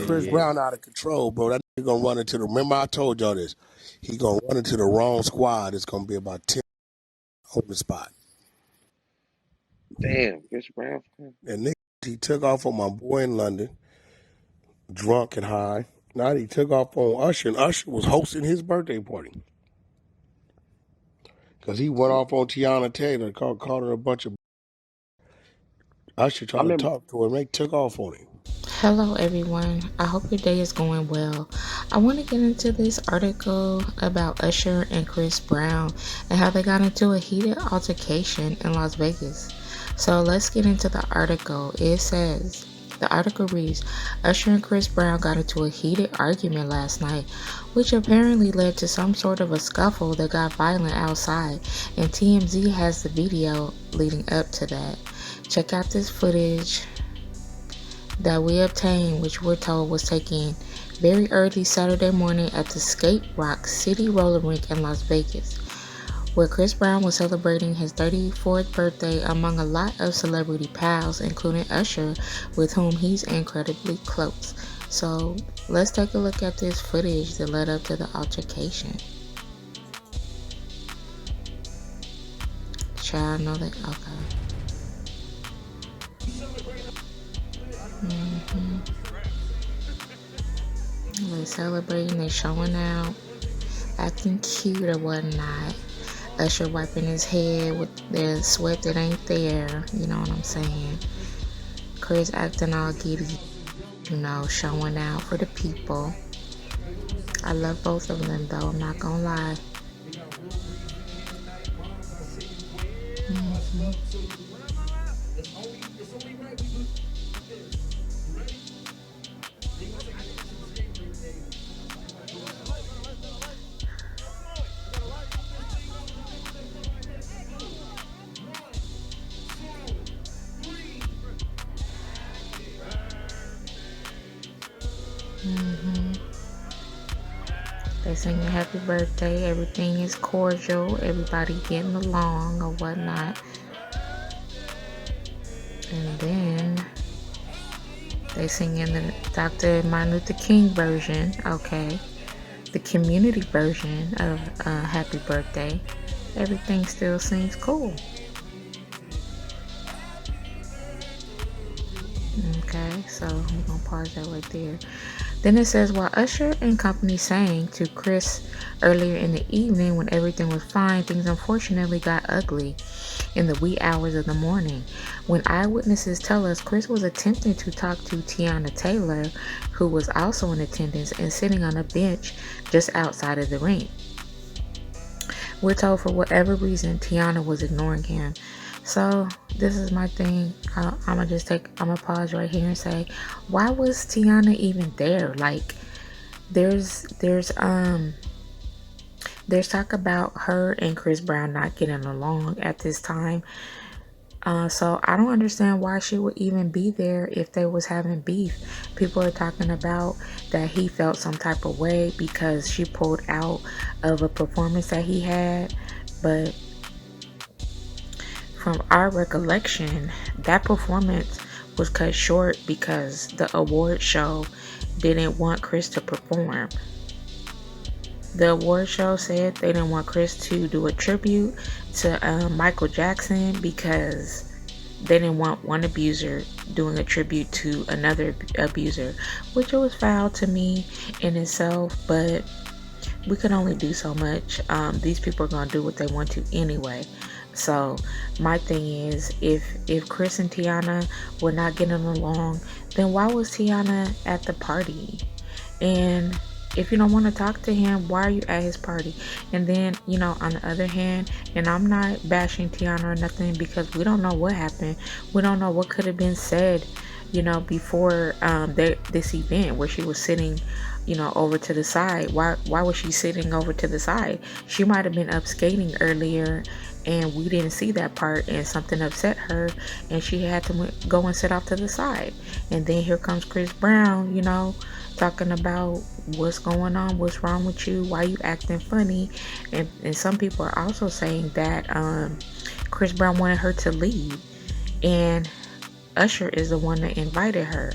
Chris Brown out of control, bro. That nigga gonna run into the. Remember I told y'all this. He gonna run into the wrong squad. It's gonna be about 10 on the spot. Damn, Chris Brown. And nigga, he took off on my boy in London, drunk and high. Now he took off on Usher, and Usher was hosting his birthday party. Because he went off on Tiana Taylor, called her a bunch of. Usher I tried to remember. talk to her, and they took off on him. Hello, everyone. I hope your day is going well. I want to get into this article about Usher and Chris Brown and how they got into a heated altercation in Las Vegas. So let's get into the article. The article reads, Usher and Chris Brown got into a heated argument last night, which apparently led to some sort of a scuffle that got violent outside, and TMZ has the video leading up to that. Check out this footage that we obtained, which we're told was taken very early Saturday morning at the Skate Rock City roller rink in Las Vegas, where Chris Brown was celebrating his 34th birthday among a lot of celebrity pals, including Usher, with whom he's incredibly close. So let's take a look at this footage that led up to the altercation. Child, know that? Okay. They're celebrating, they're showing out, acting cute or whatnot. Usher wiping his head with the sweat that ain't there, you know what I'm saying? Chris acting all giddy, showing out for the people. I love both of them though, I'm not gonna lie. They singing happy birthday, everything is cordial, everybody getting along or whatnot. And then they singing the Dr. Martin Luther King version, okay. The community version of happy birthday. Everything still seems cool. Okay, so we're gonna pause that right there. Then it says, while Usher and company sang to Chris earlier in the evening when everything was fine, things unfortunately got ugly in the wee hours of the morning. When eyewitnesses tell us Chris was attempting to talk to Tiana Taylor, who was also in attendance and sitting on a bench just outside of the ring. We're told for whatever reason Tiana was ignoring him. So this is my thing. I'm gonna pause right here and say, why was Tiana even there? Like, there's talk about her and Chris Brown not getting along at this time. So I don't understand why she would even be there if they was having beef. People are talking about that he felt some type of way because she pulled out of a performance that he had, but from our recollection, that performance was cut short because the award show didn't want Chris to perform. The award show said they didn't want Chris to do a tribute to Michael Jackson because they didn't want one abuser doing a tribute to another abuser, which was foul to me in itself, but we can only do so much. These people are going to do what they want to anyway. So my thing is, if Chris and Tiana were not getting along, then why was Tiana at the party? And if you don't want to talk to him, why are you at his party? And then, on the other hand, and I'm not bashing Tiana or nothing because we don't know what happened. We don't know what could have been said, before this event where she was sitting, over to the side. Why was she sitting over to the side? She might have been up skating earlier and we didn't see that part and something upset her and she had to go and sit off to the side. And then here comes Chris Brown, talking about what's going on, what's wrong with you, why you acting funny. And some people are also saying that Chris Brown wanted her to leave and Usher is the one that invited her.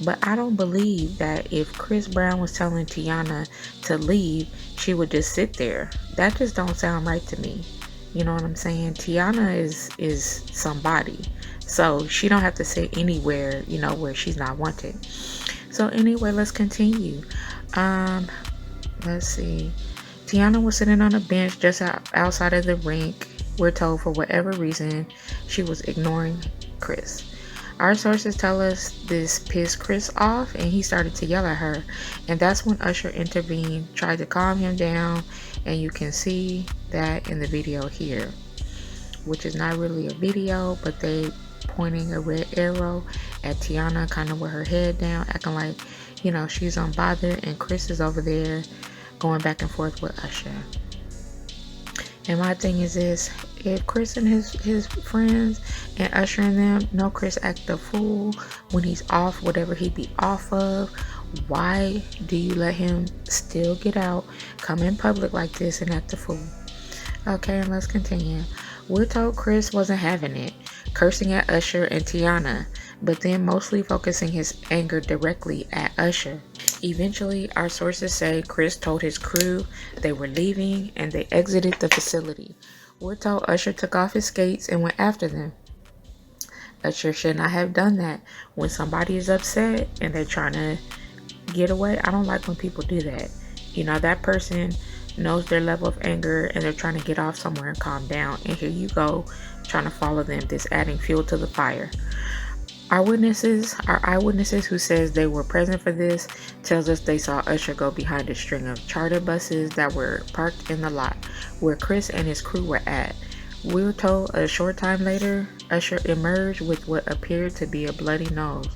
But I don't believe that if Chris Brown was telling Tiana to leave, she would just sit there. That just don't sound right to me. You know what I'm saying? Tiana is somebody. So she don't have to sit anywhere, where she's not wanted. So anyway, let's continue. Um, let's see. Tiana was sitting on a bench just outside of the rink. We're told for whatever reason she was ignoring Chris. Our sources tell us this pissed Chris off and he started to yell at her. And that's when Usher intervened, tried to calm him down, and you can see that in the video here, which is not really a video, but they pointing a red arrow at Tiana, kind of with her head down, acting like, she's unbothered, and Chris is over there going back and forth with Usher. And my thing is this: if Chris and his friends and Usher and them know Chris act a fool when he's off whatever he be off of, why do you let him still get out, come in public like this and act a fool? Okay, and let's continue. We're told Chris wasn't having it, cursing at Usher and Tiana, but then mostly focusing his anger directly at Usher. Eventually, our sources say Chris told his crew they were leaving and they exited the facility. We're told Usher took off his skates and went after them. Usher should not have done that. When somebody is upset and they're trying to get away, I don't like when people do that. That person knows their level of anger and they're trying to get off somewhere and calm down. And here you go, trying to follow them, just adding fuel to the fire. Our eyewitnesses who says they were present for this tells us they saw Usher go behind a string of charter buses that were parked in the lot where Chris and his crew were at. We were told a short time later, Usher emerged with what appeared to be a bloody nose.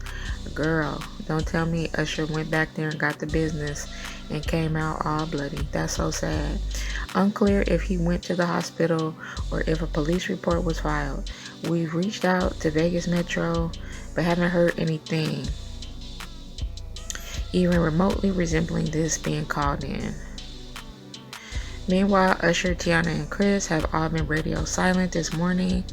Girl, don't tell me Usher went back there and got the business and came out all bloody. That's so sad. Unclear if he went to the hospital or if a police report was filed. We've reached out to Vegas Metro, but haven't heard anything even remotely resembling this being called in. Meanwhile, Usher, Tiana, and Chris have all been radio silent this morning,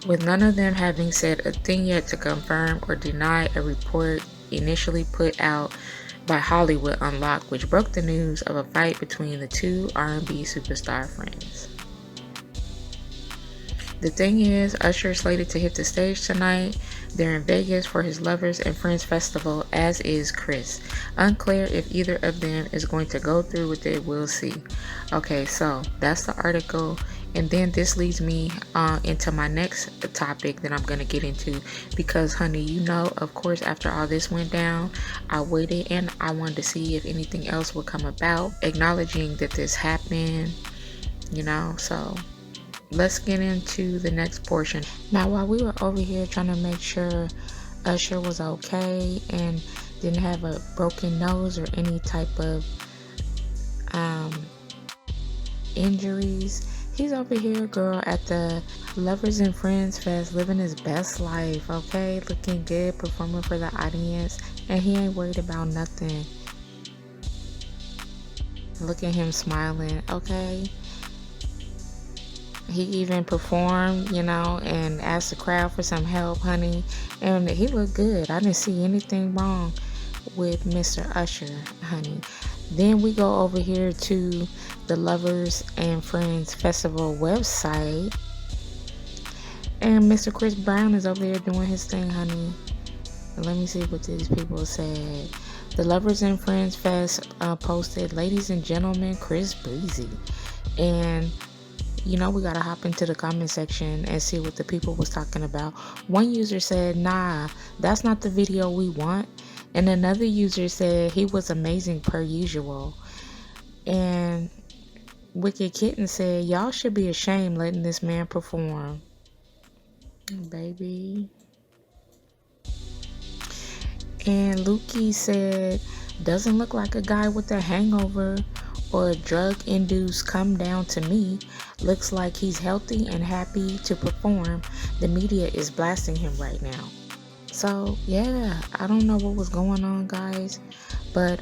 with none of them having said a thing yet to confirm or deny a report initially put out by Hollywood Unlocked, which broke the news of a fight between the two R&B superstar friends. The thing is, Usher is slated to hit the stage tonight. They're in Vegas for his Lovers and Friends Festival, as is Chris. Unclear if either of them is going to go through with it. We'll see. Okay, so that's the article. And then this leads me into my next topic that I'm going to get into. Because, honey, of course, after all this went down, I waited and I wanted to see if anything else would come about, acknowledging that this happened, so let's get into the next portion. Now, while we were over here trying to make sure Usher was okay and didn't have a broken nose or any type of injuries, he's over here, girl, at the Lovers and Friends Fest, living his best life, okay? Looking good, performing for the audience, and he ain't worried about nothing. Look at him smiling, okay? He even performed, and asked the crowd for some help, honey. And he looked good. I didn't see anything wrong with Mr. Usher, honey. Then we go over here to the Lovers and Friends Festival website. And Mr. Chris Brown is over there doing his thing, honey. And let me see what these people said. The Lovers and Friends Fest posted, "Ladies and gentlemen, Chris Breezy." And we gotta hop into the comment section and see what the people was talking about. One user said, "Nah, that's not the video we want." And another user said he was amazing per usual. And Wicked Kitten said, "Y'all should be ashamed letting this man perform." Baby. And Lukey said, "Doesn't look like a guy with a hangover or a drug-induced come down to me. Looks like he's healthy and happy to perform. The media is blasting him right now." So yeah, I don't know what was going on, guys, but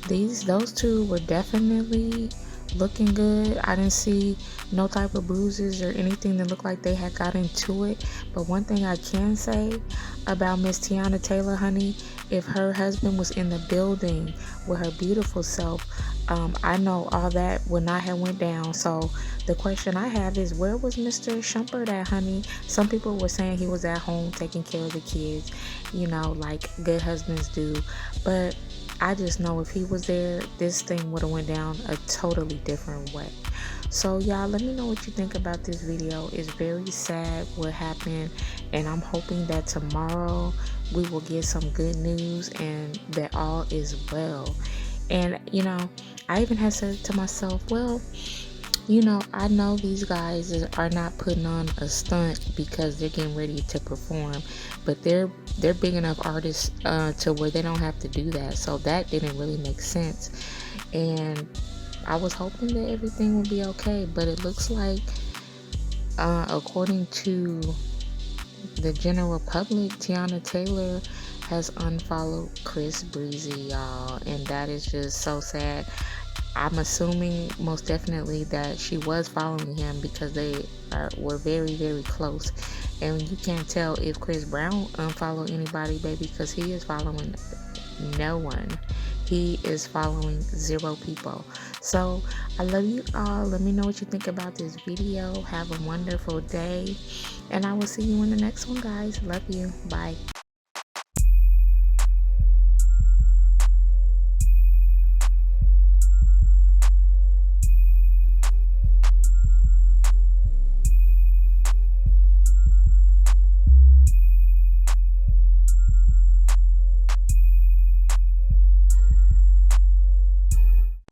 those two were definitely looking good. I didn't see no type of bruises or anything that looked like they had got into it. But one thing I can say about Miss Tiana Taylor, honey, if her husband was in the building with her beautiful self, I know all that would not have went down. So the question I have is, where was Mr. Shumpert at, honey? Some people were saying he was at home taking care of the kids, like good husbands do. But I just know if he was there, this thing would have went down a totally different way. So y'all, let me know what you think about this video. It's very sad what happened, and I'm hoping that tomorrow we will get some good news and that all is well. And I even had said to myself, well, I know these guys are not putting on a stunt because they're getting ready to perform, but they're big enough artists to where they don't have to do that. So that didn't really make sense, and I was hoping that everything would be okay. But it looks like, according to the general public, Tiana Taylor has unfollowed Chris Breezy, y'all, and that is just so sad. I'm assuming most definitely that she was following him because they were very, very close. And you can't tell if Chris Brown unfollowed anybody, baby, because he is following no one. He is following 0 people. So I love you all. Let me know what you think about this video. Have a wonderful day. And I will see you in the next one, guys. Love you. Bye.